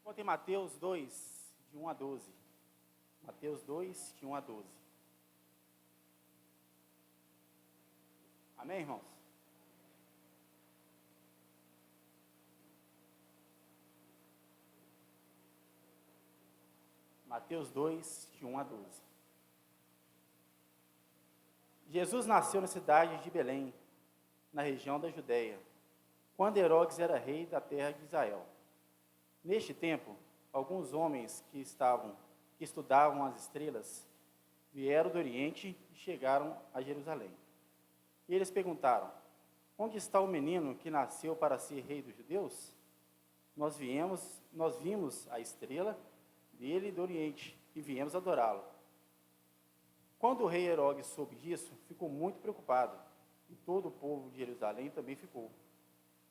Encontre em Mateus 2, de 1 a 12. Mateus 2, de 1 a 12. Amém, irmãos? Mateus 2, de 1 a 12. Jesus nasceu na cidade de Belém, na região da Judéia, quando Herodes era rei da terra de Israel. Neste tempo, alguns homens que estudavam as estrelas vieram do Oriente e chegaram a Jerusalém. E eles perguntaram: onde está o menino que nasceu para ser rei dos judeus? Nós vimos a estrela dele do Oriente e viemos adorá-lo. Quando o rei Herodes soube disso, ficou muito preocupado, e todo o povo de Jerusalém também ficou.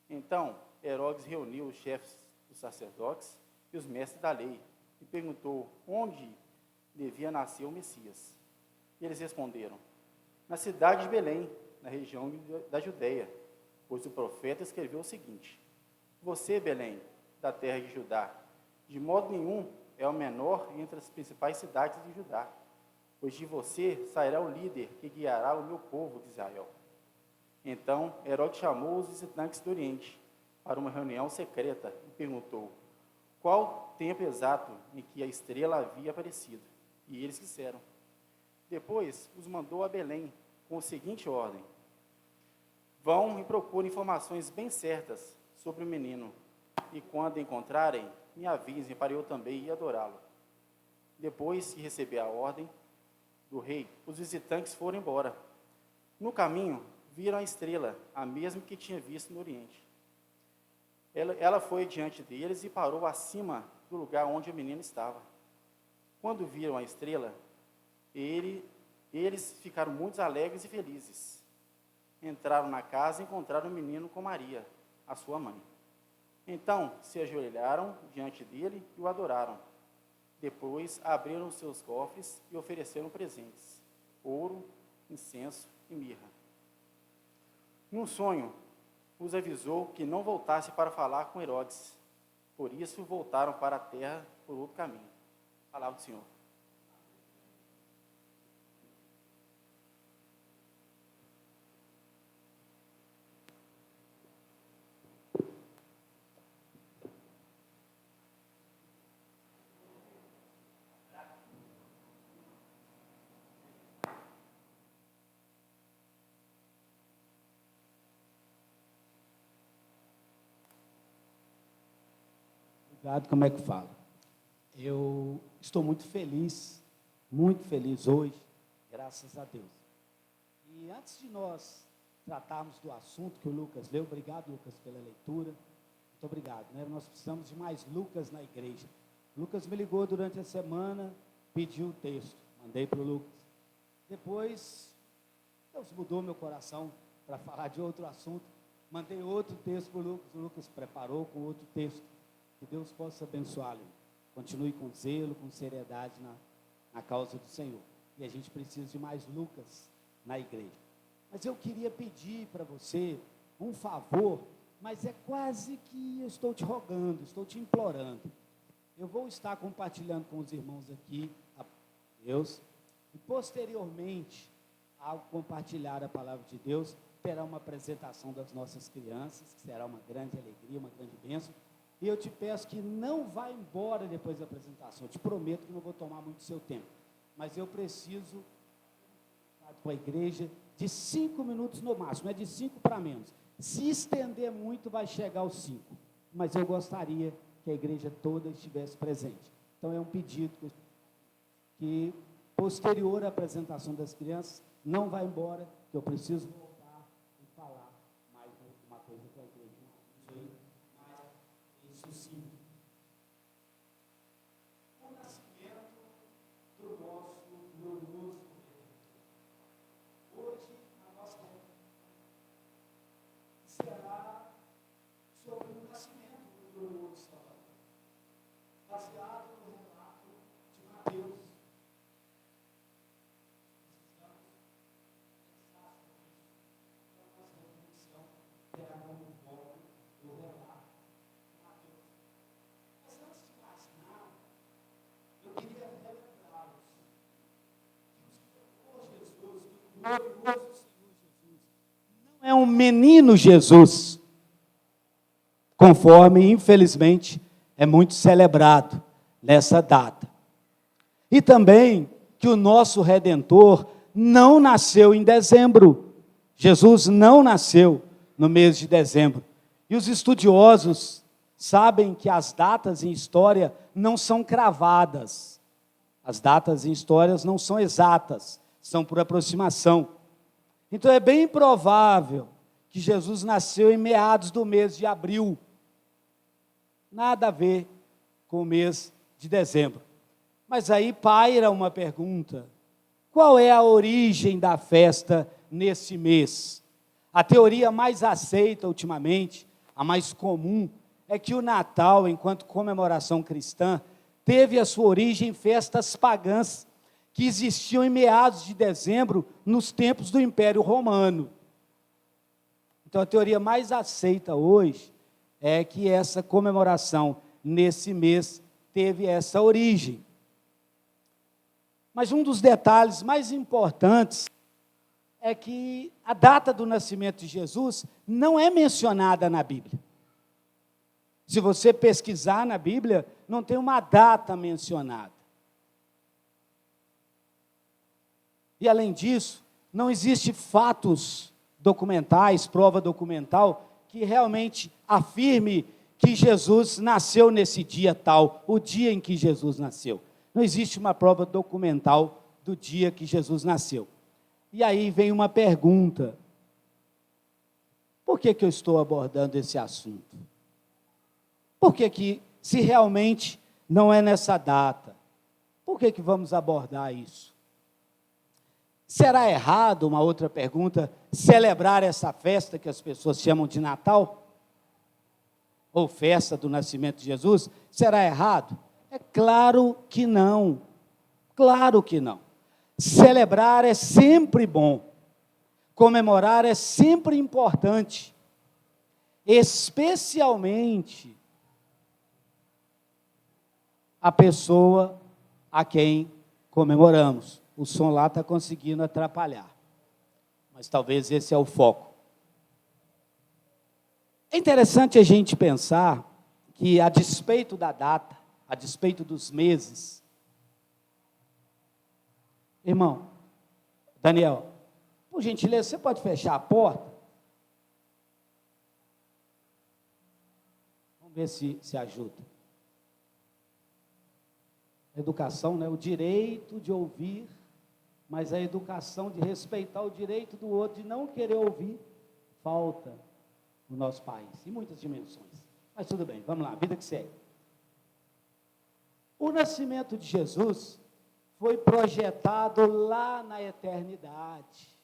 Então, Herodes reuniu os chefes dos sacerdotes e os mestres da lei e perguntou onde devia nascer o Messias. E eles responderam: na cidade de Belém, na região da Judéia, pois o profeta escreveu o seguinte: você, Belém, da terra de Judá, de modo nenhum é o menor entre as principais cidades de Judá, pois de você sairá o líder que guiará o meu povo de Israel. Então, Herodes chamou os visitantes do Oriente para uma reunião secreta e perguntou qual o tempo exato em que a estrela havia aparecido. E eles disseram. Depois, os mandou a Belém com a seguinte ordem: vão e procurem informações bem certas sobre o menino, e quando encontrarem, me avisem para eu também ir adorá-lo. Depois de receber a ordem do rei, os visitantes foram embora. No caminho, viram a estrela, a mesma que tinha visto no Oriente. Ela foi diante deles e parou acima do lugar onde o menino estava. Quando viram a estrela, eles ficaram muito alegres e felizes. Entraram na casa e encontraram o menino com Maria, a sua mãe. Então se ajoelharam diante dele e o adoraram. Depois abriram os seus cofres e ofereceram presentes: ouro, incenso e mirra. Num sonho, os avisou que não voltasse para falar com Herodes. Por isso voltaram para a terra por outro caminho. Palavra do Senhor. Obrigado, como é que fala? Eu estou muito feliz hoje, graças a Deus. E antes de nós tratarmos do assunto que o Lucas leu, obrigado, Lucas, pela leitura, muito obrigado, né? Nós precisamos de mais Lucas na igreja. Lucas me ligou durante a semana, pediu o texto, mandei para o Lucas. Depois, Deus mudou meu coração para falar de outro assunto, mandei outro texto para o Lucas preparou com outro texto. Que Deus possa abençoá-lo. Continue com zelo, com seriedade na causa do Senhor. E a gente precisa de mais Lucas na igreja. Mas eu queria pedir para você um favor, mas é quase que eu estou te rogando, estou te implorando. Eu vou estar compartilhando com os irmãos aqui, a Deus, e posteriormente, ao compartilhar a palavra de Deus, terá uma apresentação das nossas crianças, que será uma grande alegria, uma grande bênção. E eu te peço que não vá embora depois da apresentação. Eu te prometo que não vou tomar muito seu tempo. Mas eu preciso, com a igreja, de 5 minutos no máximo, não é de 5 para menos. Se estender muito, vai chegar aos 5. Mas eu gostaria que a igreja toda estivesse presente. Então é um pedido que posterior à apresentação das crianças, não vá embora, que eu preciso voltar e falar mais uma coisa com a igreja. Isso sim. O nascimento do nosso glorioso Rei. Hoje, a nossa será sobre o nascimento do glorioso Salvador, baseado no relato de Mateus. Precisamos pensar sobre isso. menino Jesus, conforme, infelizmente, é muito celebrado nessa data. E também que o nosso Redentor não nasceu em dezembro. Jesus não nasceu no mês de dezembro. E os estudiosos sabem que as datas em história não são cravadas. As datas em história não são exatas, são por aproximação. Então é bem provável que Jesus nasceu em meados do mês de abril. Nada a ver com o mês de dezembro. Mas aí paira uma pergunta: qual é a origem da festa nesse mês? A teoria mais aceita ultimamente, a mais comum, é que o Natal, enquanto comemoração cristã, teve a sua origem em festas pagãs que existiam em meados de dezembro, nos tempos do Império Romano. Então, a teoria mais aceita hoje é que essa comemoração nesse mês teve essa origem. Mas um dos detalhes mais importantes é que a data do nascimento de Jesus não é mencionada na Bíblia. Se você pesquisar na Bíblia, não tem uma data mencionada. E além disso, não existe fatos documentais, prova documental, que realmente afirme que Jesus nasceu nesse dia tal, o dia em que Jesus nasceu. Não existe uma prova documental do dia que Jesus nasceu. E aí vem uma pergunta: por que eu estou abordando esse assunto? Por que se realmente não é nessa data, por que vamos abordar isso? Será errado, uma outra pergunta, celebrar essa festa que as pessoas chamam de Natal? Ou festa do nascimento de Jesus? Será errado? É claro que não. Claro que não. Celebrar é sempre bom. Comemorar é sempre importante. Especialmente a pessoa a quem comemoramos. O som lá está conseguindo atrapalhar, mas talvez esse é o foco. É interessante a gente pensar que, a despeito da data, a despeito dos meses, irmão, Daniel, por gentileza, você pode fechar a porta? Vamos ver se ajuda. Educação, né? O direito de ouvir, mas a educação de respeitar o direito do outro, de não querer ouvir, falta no nosso país, em muitas dimensões. Mas tudo bem, vamos lá, vida que segue. O nascimento de Jesus foi projetado lá na eternidade.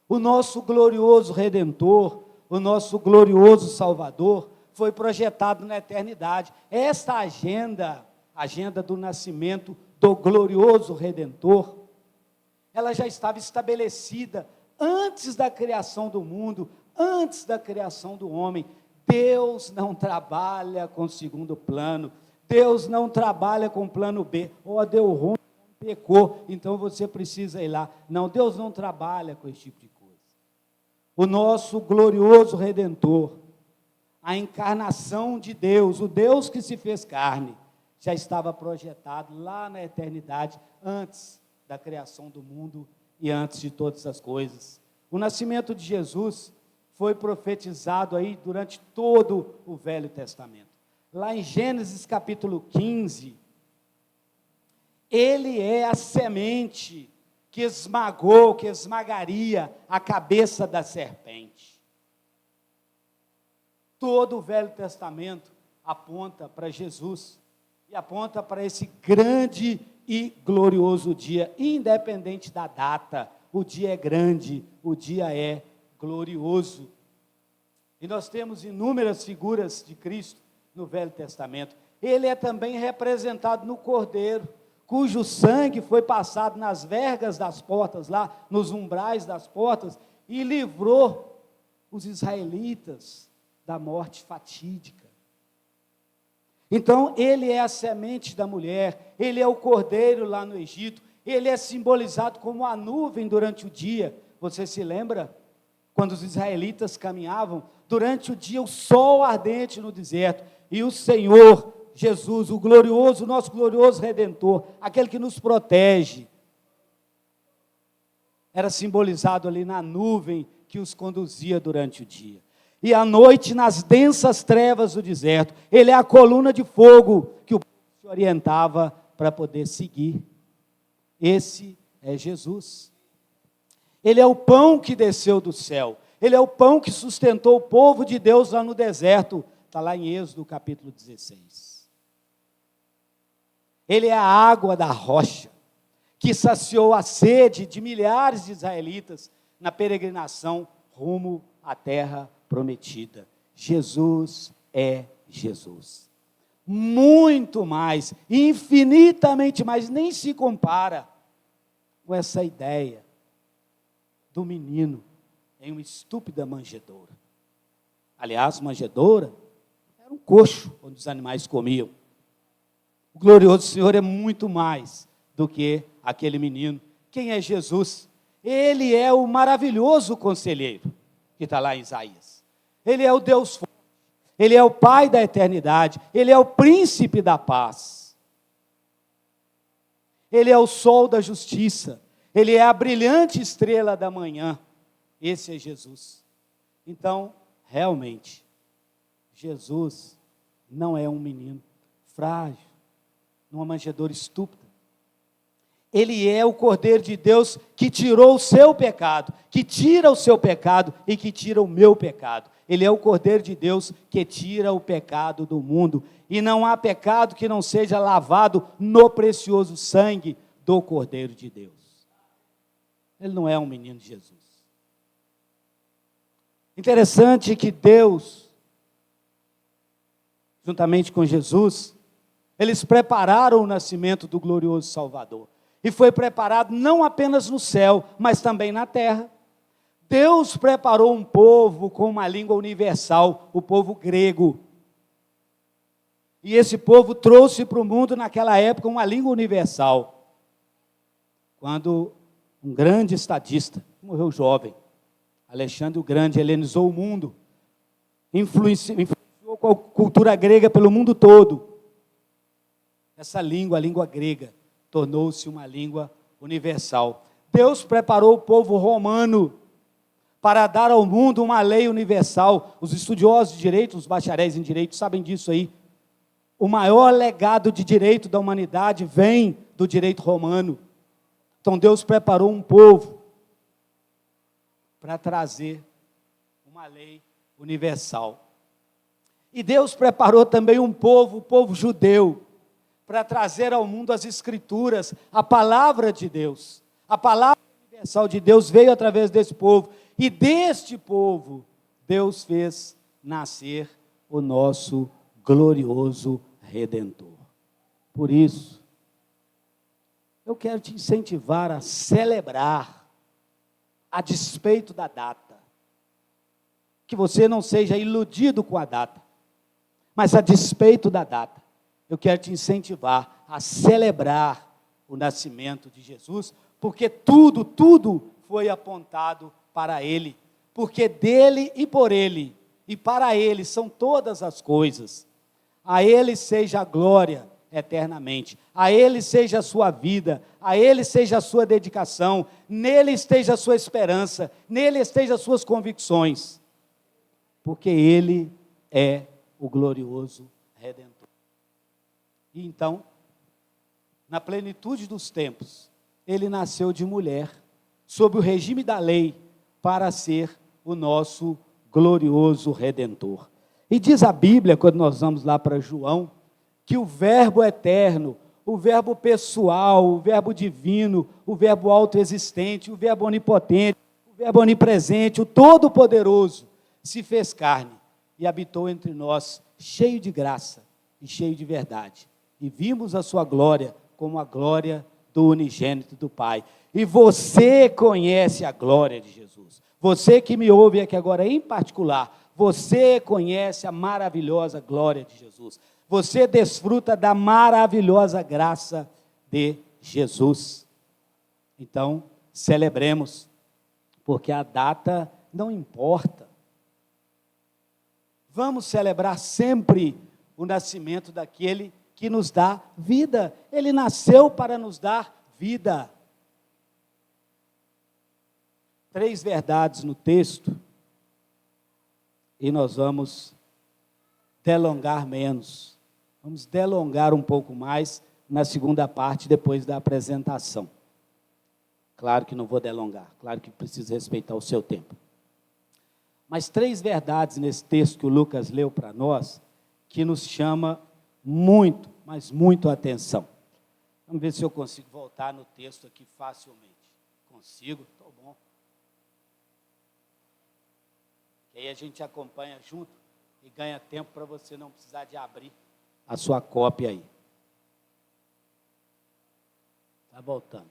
O nosso glorioso Redentor, o nosso glorioso Salvador, foi projetado na eternidade. Esta agenda do nascimento do glorioso Redentor, ela já estava estabelecida antes da criação do mundo, antes da criação do homem. Deus não trabalha com segundo plano, Deus não trabalha com plano B. Deu ruim, pecou, então você precisa ir lá. Não, Deus não trabalha com esse tipo de coisa. O nosso glorioso Redentor, a encarnação de Deus, o Deus que se fez carne, já estava projetado lá na eternidade, antes da criação do mundo e antes de todas as coisas. O nascimento de Jesus foi profetizado aí durante todo o Velho Testamento. Lá em Gênesis capítulo 15, ele é a semente que esmagaria a cabeça da serpente. Todo o Velho Testamento aponta para Jesus e aponta para esse grande e glorioso dia, independente da data. O dia é grande, o dia é glorioso. E nós temos inúmeras figuras de Cristo no Velho Testamento. Ele é também representado no Cordeiro, cujo sangue foi passado nas vergas das portas, lá nos umbrais das portas, e livrou os israelitas da morte fatídica. Então, ele é a semente da mulher, ele é o cordeiro lá no Egito, ele é simbolizado como a nuvem durante o dia. Você se lembra? quando os israelitas caminhavam, durante o dia, o sol ardente no deserto, e o Senhor, Jesus, o glorioso, o nosso glorioso Redentor, aquele que nos protege, era simbolizado ali na nuvem que os conduzia durante o dia. E à noite, nas densas trevas do deserto, ele é a coluna de fogo que o povo se orientava para poder seguir. Esse é Jesus. Ele é o pão que desceu do céu. Ele é o pão que sustentou o povo de Deus lá no deserto. Está lá em Êxodo capítulo 16. Ele é a água da rocha, que saciou a sede de milhares de israelitas na peregrinação rumo à terra prometida. Jesus é Jesus. Muito mais, infinitamente mais, nem se compara com essa ideia do menino em uma estúpida manjedoura. Aliás, manjedoura era um coxo onde os animais comiam. O glorioso Senhor é muito mais do que aquele menino. Quem é Jesus? Ele é o maravilhoso conselheiro, que está lá em Isaías. Ele é o Deus forte, ele é o Pai da eternidade, ele é o príncipe da paz. Ele é o sol da justiça, ele é a brilhante estrela da manhã. Esse é Jesus. Então, realmente, Jesus não é um menino frágil, numa manjedoura estúpida. Ele é o Cordeiro de Deus que tirou o seu pecado, que tira o seu pecado e que tira o meu pecado. Ele é o Cordeiro de Deus que tira o pecado do mundo. E não há pecado que não seja lavado no precioso sangue do Cordeiro de Deus. Ele não é um menino de Jesus. Interessante que Deus, juntamente com Jesus, eles prepararam o nascimento do glorioso Salvador. E foi preparado não apenas no céu, mas também na terra. Deus preparou um povo com uma língua universal, o povo grego. E esse povo trouxe para o mundo, naquela época, uma língua universal. Quando um grande estadista, morreu jovem, Alexandre o Grande, helenizou o mundo, influenciou a cultura grega pelo mundo todo. Essa língua, a língua grega, tornou-se uma língua universal. Deus preparou o povo romano para dar ao mundo uma lei universal. Os estudiosos de direito, os bacharéis em direito, sabem disso aí. O maior legado de direito da humanidade vem do direito romano. Então Deus preparou um povo para trazer uma lei universal. E Deus preparou também um povo, o povo judeu, para trazer ao mundo as Escrituras, a palavra de Deus. A palavra universal de Deus veio através desse povo. E deste povo, Deus fez nascer o nosso glorioso Redentor. Por isso, eu quero te incentivar a celebrar, a despeito da data. Que você não seja iludido com a data, mas a despeito da data, eu quero te incentivar a celebrar o nascimento de Jesus, porque tudo foi apontado para Ele, porque dele e por Ele, e para Ele são todas as coisas. A Ele seja a glória eternamente, a Ele seja a sua vida, a Ele seja a sua dedicação, nele esteja a sua esperança, nele estejam as suas convicções, porque Ele é o glorioso Redentor. E então, na plenitude dos tempos, Ele nasceu de mulher, sob o regime da lei, para ser o nosso glorioso Redentor. E diz a Bíblia, quando nós vamos lá para João, que o verbo eterno, o verbo pessoal, o verbo divino, o verbo autoexistente, o verbo onipotente, o verbo onipresente, o todo-poderoso, se fez carne e habitou entre nós, cheio de graça e cheio de verdade. E vimos a sua glória como a glória do unigênito do Pai. E você conhece a glória de Jesus. Você que me ouve aqui agora em particular, você conhece a maravilhosa glória de Jesus. Você desfruta da maravilhosa graça de Jesus. Então, celebremos, porque a data não importa. Vamos celebrar sempre o nascimento daquele que nos dá vida. Ele nasceu para nos dar vida. 3 verdades no texto, e nós vamos delongar menos. Vamos delongar um pouco mais na segunda parte, depois da apresentação. Claro que não vou delongar, claro que preciso respeitar o seu tempo. Mas 3 verdades nesse texto que o Lucas leu para nós, que nos chama muito, mas muito a atenção. Vamos ver se eu consigo voltar no texto aqui facilmente. Consigo? Estou bom. E aí a gente acompanha junto e ganha tempo para você não precisar de abrir a sua cópia aí. Está voltando.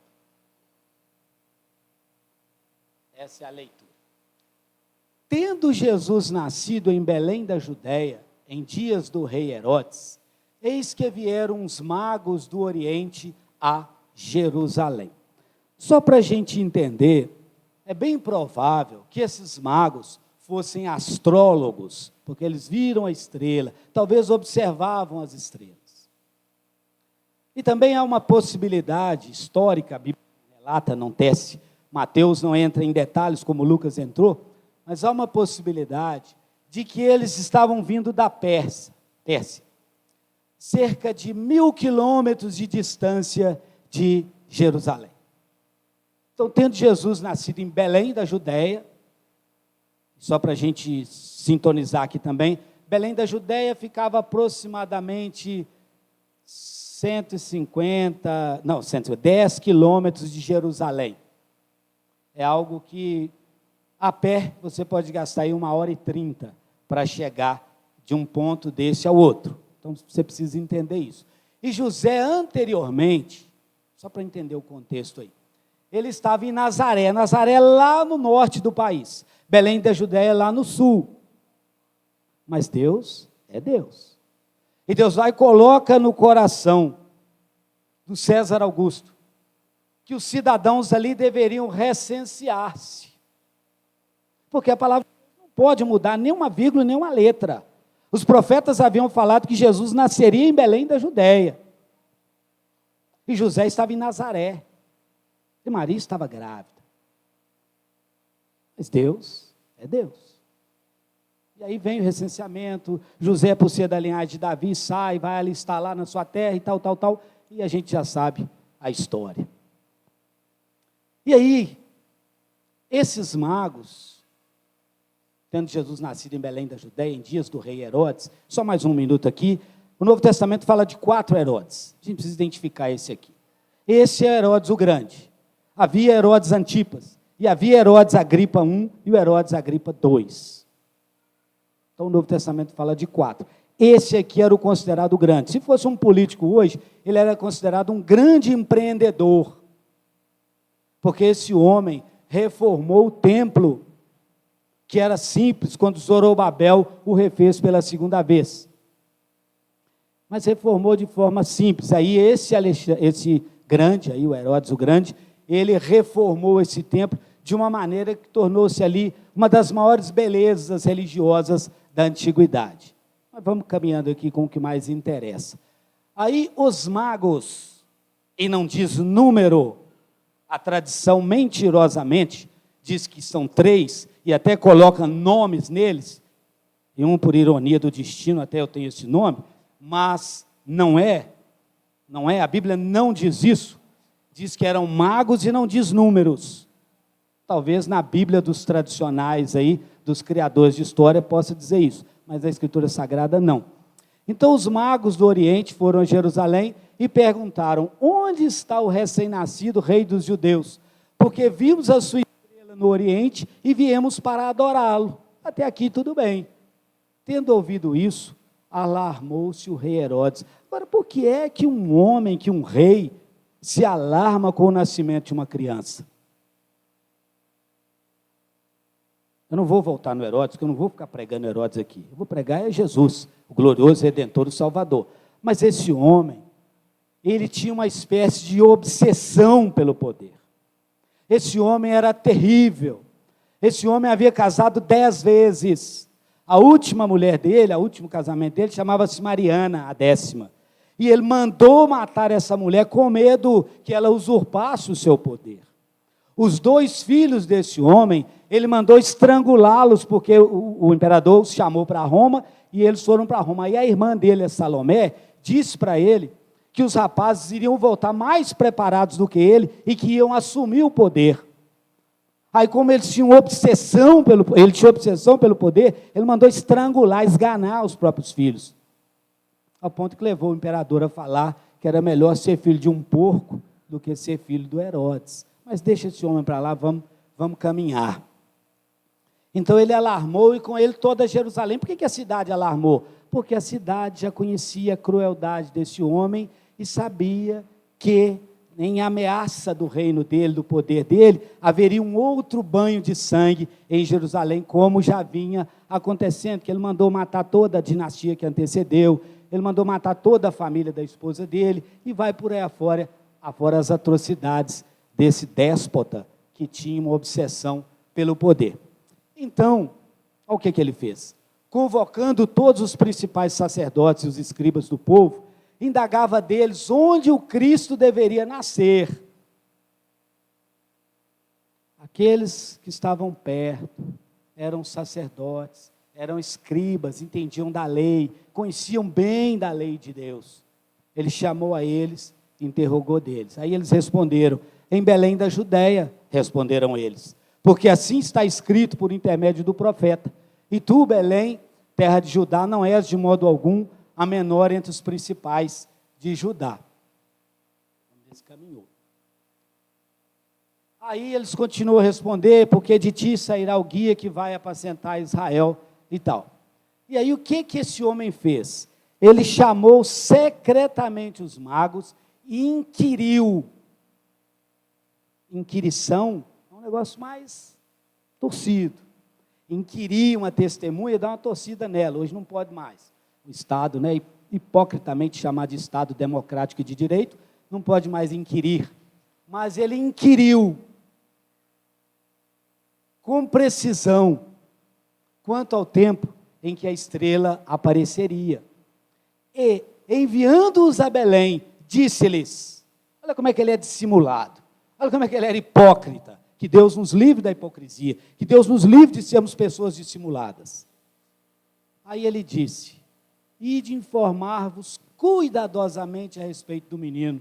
Essa é a leitura. Tendo Jesus nascido em Belém da Judéia, em dias do rei Herodes, eis que vieram uns magos do Oriente a Jerusalém. Só para a gente entender, é bem provável que esses magos fossem astrólogos, porque eles viram a estrela, talvez observavam as estrelas. E também há uma possibilidade histórica, a Bíblia relata, não tece, Mateus não entra em detalhes como Lucas entrou, mas há uma possibilidade de que eles estavam vindo da Pérsia, cerca de 1000 quilômetros de distância de Jerusalém. Então, tendo Jesus nascido em Belém da Judéia, só para a gente sintonizar aqui também, Belém da Judéia ficava aproximadamente 10 quilômetros de Jerusalém. É algo que, a pé, você pode gastar aí 1h30 para chegar de um ponto desse ao outro. Então, você precisa entender isso. E José, anteriormente, só para entender o contexto aí, ele estava em Nazaré, Nazaré lá no norte do país, Belém da Judéia lá no sul. Mas Deus é Deus. E Deus vai e coloca no coração do César Augusto que os cidadãos ali deveriam recensear-se. Porque a palavra não pode mudar nem uma vírgula, nem uma letra. Os profetas haviam falado que Jesus nasceria em Belém da Judéia. E José estava em Nazaré. E Maria estava grávida. Mas Deus é Deus. E aí vem o recenseamento, José, por ser da linhagem de Davi, sai, vai alistar lá na sua terra e tal, e a gente já sabe a história. E aí, esses magos, tendo Jesus nascido em Belém da Judéia, em dias do rei Herodes, só mais um minuto aqui, o Novo Testamento fala de 4 Herodes, a gente precisa identificar esse aqui. Esse é Herodes o Grande, havia Herodes Antipas, e havia Herodes Agripa I e o Herodes Agripa II. Então o Novo Testamento fala de 4. Esse aqui era o considerado grande. Se fosse um político hoje, ele era considerado um grande empreendedor, porque esse homem reformou o templo, que era simples, quando Zorobabel o refez pela segunda vez. Mas reformou de forma simples. Aí esse grande, aí o Herodes o Grande, ele reformou esse templo de uma maneira que tornou-se ali uma das maiores belezas religiosas da antiguidade. Mas vamos caminhando aqui com o que mais interessa. Aí os magos, e não diz número, a tradição mentirosamente diz que são 3, e até coloca nomes neles, e um por ironia do destino, até eu tenho esse nome, mas não é, a Bíblia não diz isso, diz que eram magos e não diz números. Talvez na Bíblia dos tradicionais aí, dos criadores de história, possa dizer isso, mas a Escritura Sagrada não. Então os magos do Oriente foram a Jerusalém e perguntaram: onde está o recém-nascido rei dos judeus? Porque vimos a sua estrela no Oriente e viemos para adorá-lo. Até aqui tudo bem. Tendo ouvido isso, alarmou-se o rei Herodes. Agora, por que é que um homem, que um rei, se alarma com o nascimento de uma criança? Eu não vou voltar no Herodes, porque eu não vou ficar pregando Herodes aqui. Eu vou pregar Jesus, o glorioso Redentor, o Salvador. Mas esse homem, ele tinha uma espécie de obsessão pelo poder. Esse homem era terrível. Esse homem havia casado 10 vezes. A última mulher dele, o último casamento dele, chamava-se Mariana, a 10ª. E ele mandou matar essa mulher com medo que ela usurpasse o seu poder. Os 2 filhos desse homem, ele mandou estrangulá-los, porque o imperador os chamou para Roma, e eles foram para Roma. Aí a irmã dele, a Salomé, disse para ele que os rapazes iriam voltar mais preparados do que ele, e que iam assumir o poder. Aí, como ele tinha obsessão pelo poder, ele mandou estrangular, esganar os próprios filhos. Ao ponto que levou o imperador a falar que era melhor ser filho de um porco do que ser filho do Herodes. Mas deixa esse homem para lá, vamos caminhar. Então ele alarmou, e com ele toda Jerusalém. Por que a cidade alarmou? Porque a cidade já conhecia a crueldade desse homem e sabia que, em ameaça do reino dele, do poder dele, haveria um outro banho de sangue em Jerusalém, como já vinha acontecendo, que ele mandou matar toda a dinastia que antecedeu, ele mandou matar toda a família da esposa dele, e vai por aí afora as atrocidades desse déspota que tinha uma obsessão pelo poder. Então, olha o que ele fez. Convocando todos os principais sacerdotes e os escribas do povo, indagava deles onde o Cristo deveria nascer. Aqueles que estavam perto eram sacerdotes, eram escribas, entendiam da lei, conheciam bem da lei de Deus. Ele chamou a eles, interrogou deles. Aí eles responderam: em Belém da Judéia, responderam eles, porque assim está escrito por intermédio do profeta: e tu, Belém, terra de Judá, não és de modo algum a menor entre os principais de Judá. Eles caminhou. Aí eles continuam a responder: porque de ti sairá o guia que vai apacentar Israel e tal. E aí o que esse homem fez? Ele chamou secretamente os magos e inquiriu. Inquirição é um negócio mais torcido. Inquirir uma testemunha, dá uma torcida nela. Hoje não pode mais. O Estado, hipocritamente chamado de Estado democrático e de direito, não pode mais inquirir. Mas ele inquiriu com precisão quanto ao tempo em que a estrela apareceria. E, enviando-os a Belém, disse-lhes: olha como é que ele é dissimulado, olha como é que ele era hipócrita, que Deus nos livre da hipocrisia, que Deus nos livre de sermos pessoas dissimuladas. Aí ele disse: ide informar-vos cuidadosamente a respeito do menino,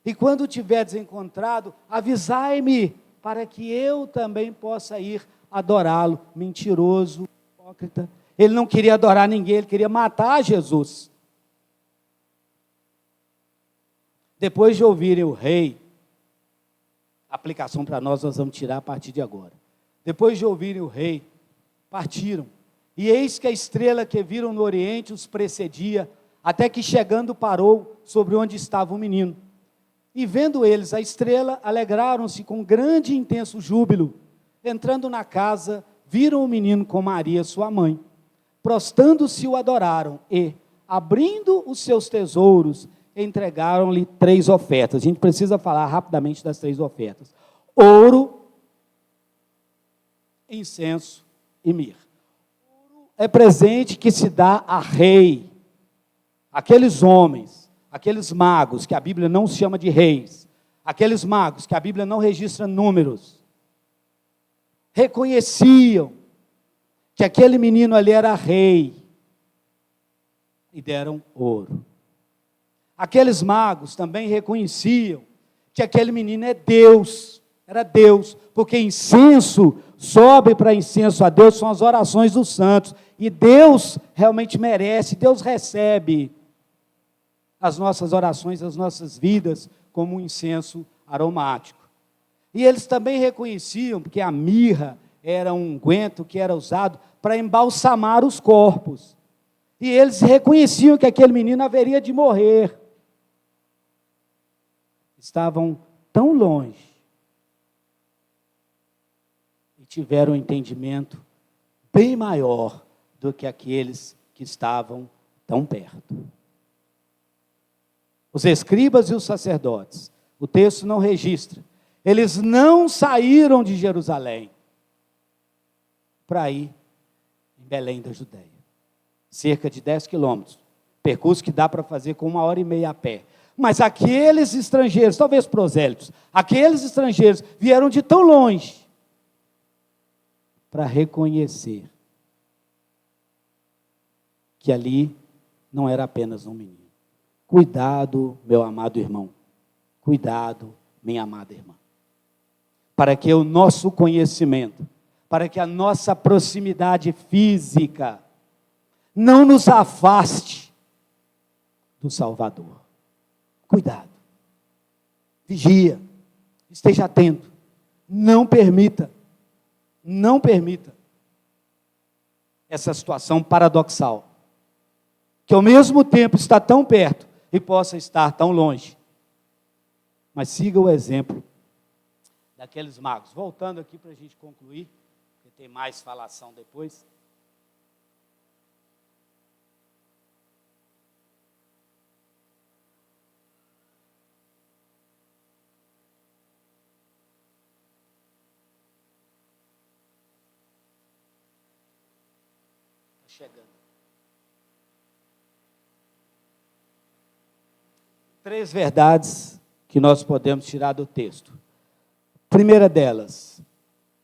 e quando o tiverdes encontrado, avisai-me, para que eu também possa ir adorá-lo. Mentiroso, hipócrita. Ele não queria adorar ninguém, ele queria matar Jesus. Depois de ouvirem o rei, a aplicação para nós vamos tirar a partir de agora. Depois de ouvirem o rei, partiram. E eis que a estrela que viram no oriente os precedia, até que chegando parou sobre onde estava o menino. E vendo eles a estrela, alegraram-se com grande e intenso júbilo. Entrando na casa, viram o menino com Maria, sua mãe. Prostando-se, o adoraram e, abrindo os seus tesouros, entregaram-lhe 3 ofertas. A gente precisa falar rapidamente das 3 ofertas: ouro, incenso e mirra. Ouro é presente que se dá a rei. Aqueles homens, aqueles magos, que a Bíblia não chama de reis, aqueles magos que a Bíblia não registra números, reconheciam que aquele menino ali era rei e deram ouro. Aqueles magos também reconheciam que aquele menino é Deus, era Deus, porque incenso, sobe para incenso a Deus, são as orações dos santos, e Deus realmente merece, Deus recebe as nossas orações, as nossas vidas, como um incenso aromático. E eles também reconheciam que a mirra era um unguento que era usado para embalsamar os corpos, e eles reconheciam que aquele menino haveria de morrer. Estavam tão longe e tiveram um entendimento bem maior do que aqueles que estavam tão perto. Os escribas e os sacerdotes, o texto não registra, eles não saíram de Jerusalém. para ir em Belém da Judéia. Cerca de 10 quilômetros. Percurso que dá para fazer com 1h30 a pé. Mas aqueles estrangeiros, talvez prosélitos, aqueles estrangeiros vieram de tão longe para reconhecer que ali não era apenas um menino. Cuidado, meu amado irmão. Cuidado, minha amada irmã. Para que o nosso conhecimento, para que a nossa proximidade física não nos afaste do Salvador. Cuidado. Vigia. Esteja atento. Não permita essa situação paradoxal, que ao mesmo tempo está tão perto e possa estar tão longe. Mas siga o exemplo daqueles magos. Voltando aqui para a gente concluir, porque tem mais falação depois. Está chegando. 3 verdades que nós podemos tirar do texto. Primeira delas,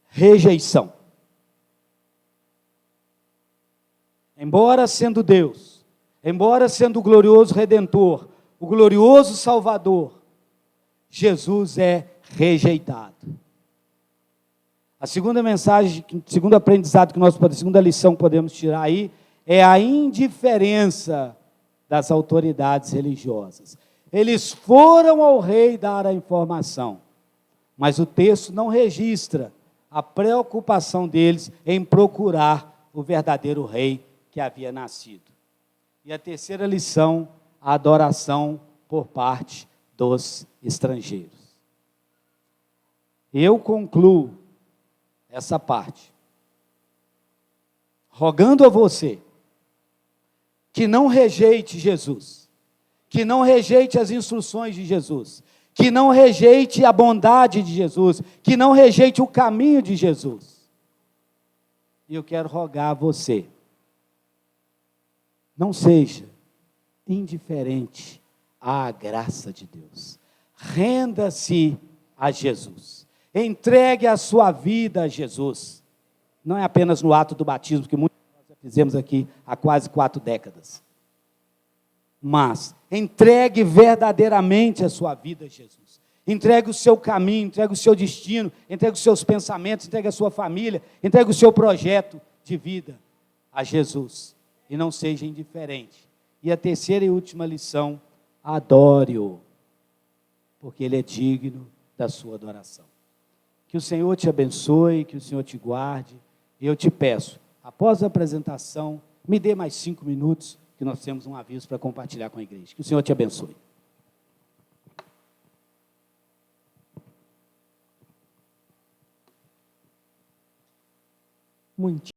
rejeição. Embora sendo Deus, embora sendo o glorioso Redentor, o glorioso Salvador, Jesus é rejeitado. A segunda mensagem, segundo aprendizado que nós podemos, segunda lição que podemos tirar aí, é a indiferença das autoridades religiosas. Eles foram ao rei dar a informação, mas o texto não registra a preocupação deles em procurar o verdadeiro rei que havia nascido. E a terceira lição, a adoração por parte dos estrangeiros. Eu concluo essa parte, rogando a você que não rejeite Jesus, que não rejeite as instruções de Jesus, que não rejeite a bondade de Jesus, que não rejeite o caminho de Jesus. E eu quero rogar a você, não seja indiferente à graça de Deus. Renda-se a Jesus. Entregue a sua vida a Jesus. Não é apenas no ato do batismo, que muitos nós já fizemos aqui há quase 4 décadas. Mas entregue verdadeiramente a sua vida a Jesus. Entregue o seu caminho, entregue o seu destino, entregue os seus pensamentos, entregue a sua família, entregue o seu projeto de vida a Jesus. E não seja indiferente. E a terceira e última lição, adore-o, porque Ele é digno da sua adoração. Que o Senhor te abençoe, que o Senhor te guarde. E eu te peço, após a apresentação, me dê mais 5 minutos, que nós temos um aviso para compartilhar com a igreja. Que o Senhor te abençoe. Muito.